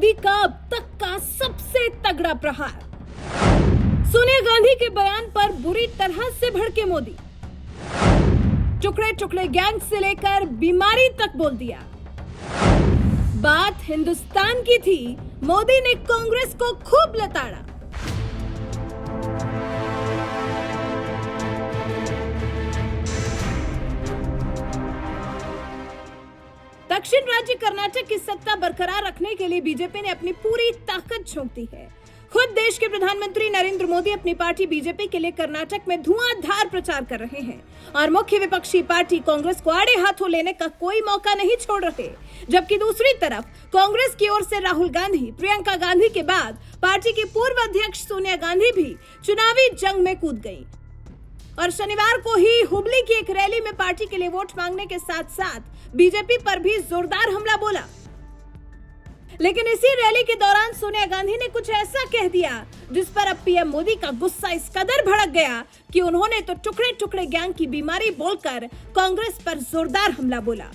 गांधी का अब तक का सबसे तगड़ा प्रहार। सोनिया गांधी के बयान पर बुरी तरह से भड़के मोदी। टुकड़े टुकड़े गैंग से लेकर बीमारी तक बोल दिया। बात हिंदुस्तान की थी, मोदी ने कांग्रेस को खूब लताड़ा। दक्षिण राज्य कर्नाटक की सत्ता बरकरार रखने के लिए बीजेपी ने अपनी पूरी ताकत झोंक दी है। खुद देश के प्रधानमंत्री नरेंद्र मोदी अपनी पार्टी बीजेपी के लिए कर्नाटक में धुआंधार प्रचार कर रहे हैं और मुख्य विपक्षी पार्टी कांग्रेस को आड़े हाथों लेने का कोई मौका नहीं छोड़ रहे। जबकि दूसरी तरफ कांग्रेस की ओर से राहुल गांधी, प्रियंका गांधी के बाद पार्टी की पूर्व अध्यक्ष सोनिया गांधी भी चुनावी जंग में कूद गई और शनिवार को ही हुबली की एक रैली में पार्टी के लिए वोट मांगने के साथ साथ बीजेपी पर भी जोरदार हमला बोला। लेकिन इसी रैली के दौरान सोनिया गांधी ने कुछ ऐसा कह दिया जिस पर अब पीएम मोदी का गुस्सा इस कदर भड़क गया कि उन्होंने तो टुकड़े टुकड़े गैंग की बीमारी बोलकर कांग्रेस पर जोरदार हमला बोला।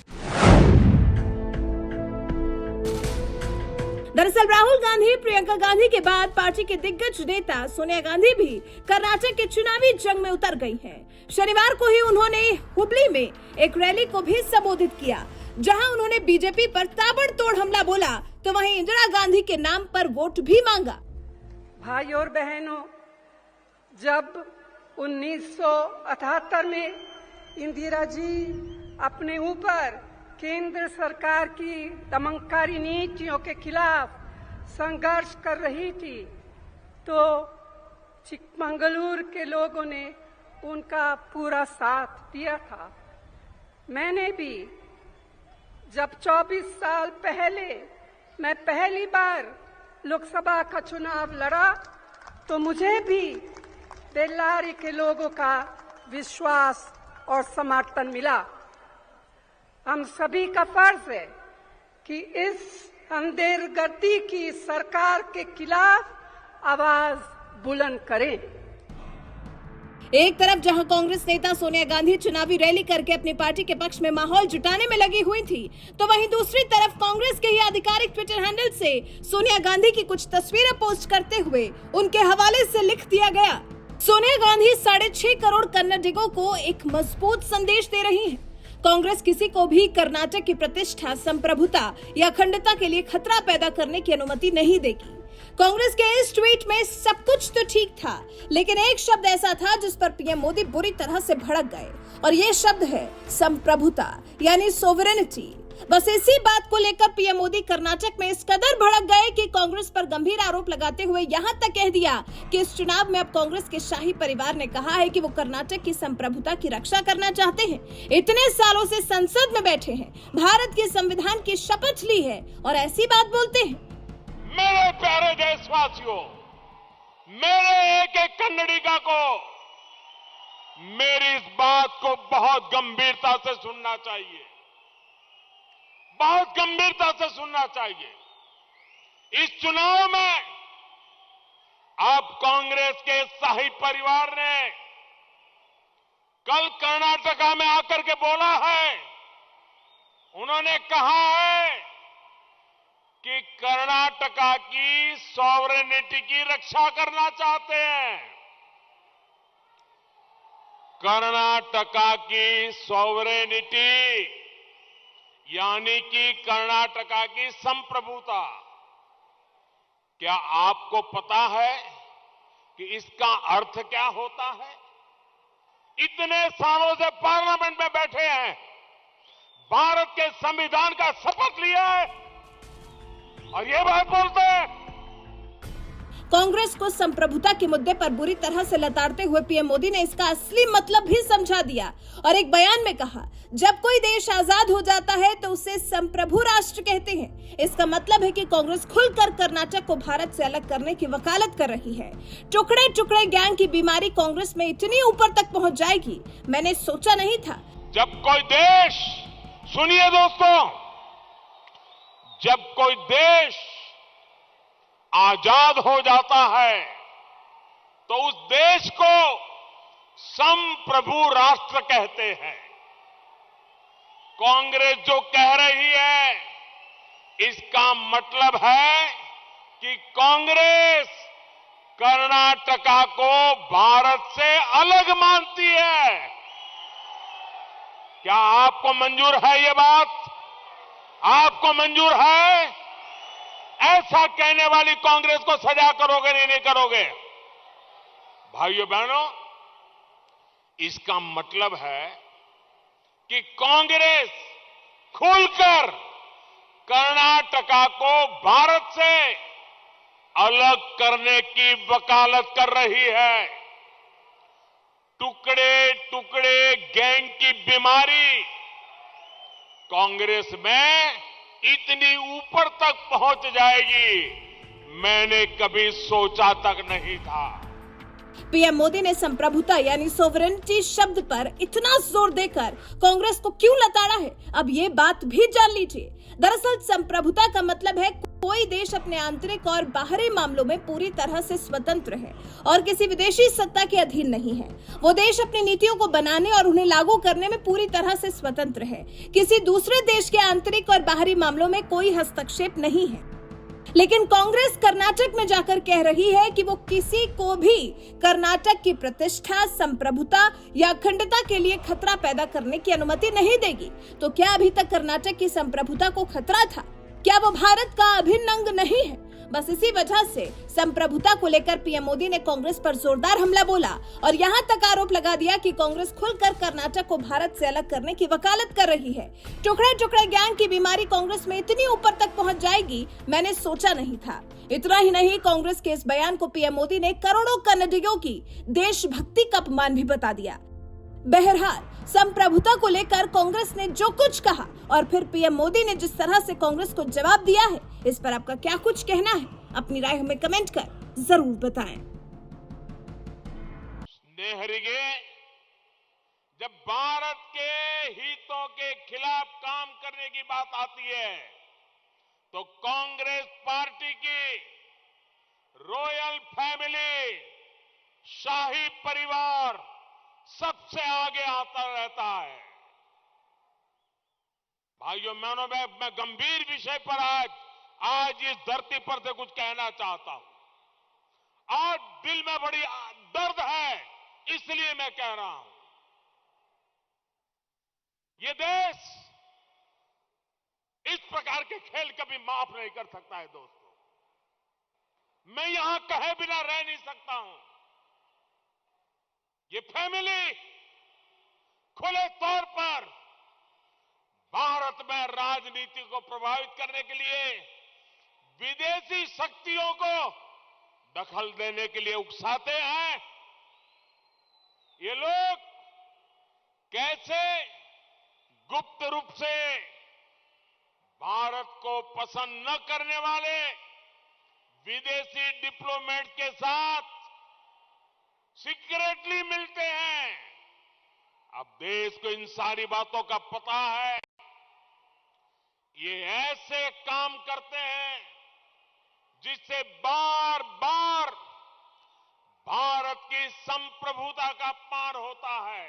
दरअसल राहुल गांधी, प्रियंका गांधी के बाद पार्टी के दिग्गज नेता सोनिया गांधी भी कर्नाटक के चुनावी जंग में उतर गई हैं। शनिवार को ही उन्होंने हुबली में एक रैली को भी संबोधित किया, जहां उन्होंने बीजेपी पर ताबड़तोड़ हमला बोला, तो वहीं इंदिरा गांधी के नाम पर वोट भी मांगा। भाई और बहनों, जब 1978 में इंदिरा जी अपने ऊपर केंद्र सरकार की दमनकारी नीतियों के खिलाफ संघर्ष कर रही थी, तो चिकमंगलूर के लोगों ने उनका पूरा साथ दिया था। मैंने भी जब 24 साल पहले मैं पहली बार लोकसभा का चुनाव लड़ा, तो मुझे भी बेल्लारी के लोगों का विश्वास और समर्थन मिला। हम सभी का फर्ज है कि इस अंधेरगर्दी की सरकार के खिलाफ आवाज बुलंद करें। एक तरफ जहां कांग्रेस नेता सोनिया गांधी चुनावी रैली करके अपनी पार्टी के पक्ष में माहौल जुटाने में लगी हुई थी, तो वहीं दूसरी तरफ कांग्रेस के ही आधिकारिक ट्विटर हैंडल से सोनिया गांधी की कुछ तस्वीरें पोस्ट करते हुए उनके हवाले से लिख दिया गया। सोनिया गांधी 6.5 करोड़ कन्नडिगों को एक मजबूत संदेश दे रही हैं। कांग्रेस किसी को भी कर्नाटक की प्रतिष्ठा, संप्रभुता या अखंडता के लिए खतरा पैदा करने की अनुमति नहीं देगी। कांग्रेस के इस ट्वीट में सब कुछ तो ठीक था, लेकिन एक शब्द ऐसा था जिस पर पीएम मोदी बुरी तरह से भड़क गए और ये शब्द है संप्रभुता, यानी सोवरेनिटी। बस इसी बात को लेकर पीएम मोदी कर्नाटक में इस कदर भड़क गए कि कांग्रेस पर गंभीर आरोप लगाते हुए यहां तक कह दिया कि इस चुनाव में अब कांग्रेस के शाही परिवार ने कहा है कि वो कर्नाटक की संप्रभुता की रक्षा करना चाहते हैं। इतने सालों से संसद में बैठे हैं, भारत के संविधान की शपथ ली है और ऐसी बात बोलते हैं। मेरे प्यारे देशवासियों, मेरे एक एक कन्नडिगा को मेरी इस बात को बहुत गंभीरता से सुनना चाहिए, बहुत गंभीरता से सुनना चाहिए। इस चुनाव में अब कांग्रेस के शाही परिवार ने कल कर्नाटका में आकर के बोला है, उन्होंने कहा है कि कर्नाटका की सॉवरेनिटी की रक्षा करना चाहते हैं। कर्नाटका की सॉवरेनिटी यानी कि कर्नाटका की संप्रभुता। क्या आपको पता है कि इसका अर्थ क्या होता है? इतने सालों से पार्लियामेंट में बैठे हैं, भारत के संविधान का शपथ लिया है और ये बात बोलते हैं। कांग्रेस को संप्रभुता के मुद्दे पर बुरी तरह से लताड़ते हुए पीएम मोदी ने इसका असली मतलब भी समझा दिया और एक बयान में कहा, जब कोई देश आजाद हो जाता है तो उसे संप्रभु राष्ट्र कहते हैं। इसका मतलब है कि कांग्रेस खुलकर कर्नाटक को भारत से अलग करने की वकालत कर रही है। टुकड़े टुकड़े गैंग की बीमारी कांग्रेस में इतनी ऊपर तक पहुंच जाएगी, मैंने सोचा नहीं था। जब कोई देश, सुनिए दोस्तों, जब कोई देश आजाद हो जाता है तो उस देश को संप्रभु राष्ट्र कहते हैं। कांग्रेस जो कह रही है इसका मतलब है कि कांग्रेस कर्नाटका को भारत से अलग मानती है। क्या आपको मंजूर है ये बात? आपको मंजूर है? ऐसा कहने वाली कांग्रेस को सजा करोगे नहीं करोगे? भाइयों बहनों, इसका मतलब है कि कांग्रेस खुलकर कर्नाटका को भारत से अलग करने की वकालत कर रही है। टुकड़े टुकड़े गैंग की बीमारी कांग्रेस में इतनी ऊपर तक पहुंच जाएगी, मैंने कभी सोचा तक नहीं था। पीएम मोदी ने संप्रभुता यानी सोवरेनिटी शब्द पर इतना जोर देकर कांग्रेस को क्यों लताड़ा है, अब ये बात भी जान लीजिए। दरअसल संप्रभुता का मतलब है कोई देश अपने आंतरिक और बाहरी मामलों में पूरी तरह से स्वतंत्र है और किसी विदेशी सत्ता के अधीन नहीं है। वो देश अपनी नीतियों को बनाने और उन्हें लागू करने में पूरी तरह से स्वतंत्र है। किसी दूसरे देश के आंतरिक और बाहरी मामलों में कोई हस्तक्षेप नहीं है। लेकिन कांग्रेस कर्नाटक में जाकर कह रही है कि वो किसी को भी कर्नाटक की प्रतिष्ठा, संप्रभुता या अखंडता के लिए खतरा पैदा करने की अनुमति नहीं देगी। तो क्या अभी तक कर्नाटक की संप्रभुता को खतरा था? क्या वो भारत का अभिन्न अंग नहीं है? बस इसी वजह से संप्रभुता को लेकर पीएम मोदी ने कांग्रेस पर जोरदार हमला बोला और यहां तक आरोप लगा दिया कि कांग्रेस खुलकर कर्नाटक को भारत से अलग करने की वकालत कर रही है। टुकड़े टुकड़े गैंग की बीमारी कांग्रेस में इतनी ऊपर तक पहुंच जाएगी, मैंने सोचा नहीं था। इतना ही नहीं, कांग्रेस के इस बयान को पीएम मोदी ने करोड़ों कन्नडियों की देशभक्ति का अपमान भी बता दिया। बहरहाल, संप्रभुता को लेकर कांग्रेस ने जो कुछ कहा और फिर पीएम मोदी ने जिस तरह से कांग्रेस को जवाब दिया है, इस पर आपका क्या कुछ कहना है? अपनी राय हमें कमेंट कर जरूर बताएं। स्नेहरिगे, जब भारत के हितों के खिलाफ काम करने की बात आती है तो कांग्रेस पार्टी की रॉयल फैमिली, शाही परिवार सबसे आगे आता रहता है। भाइयों बहनों, मैं गंभीर विषय पर आज इस धरती पर से कुछ कहना चाहता हूं। आज दिल में बड़ी दर्द है, इसलिए मैं कह रहा हूं। ये देश इस प्रकार के खेल कभी माफ नहीं कर सकता है दोस्तों। मैं यहां कहे बिना रह नहीं सकता हूं। ये फैमिली खुले तौर पर भारत में राजनीति को प्रभावित करने के लिए विदेशी शक्तियों को दखल देने के लिए उकसाते हैं। ये लोग कैसे गुप्त रूप से भारत को पसंद न करने वाले विदेशी डिप्लोमेट के साथ सीक्रेटली मिलते हैं। अब देश को इन सारी बातों का पता है। ये ऐसे काम करते हैं जिससे बार बार भारत की संप्रभुता का अपमान होता है।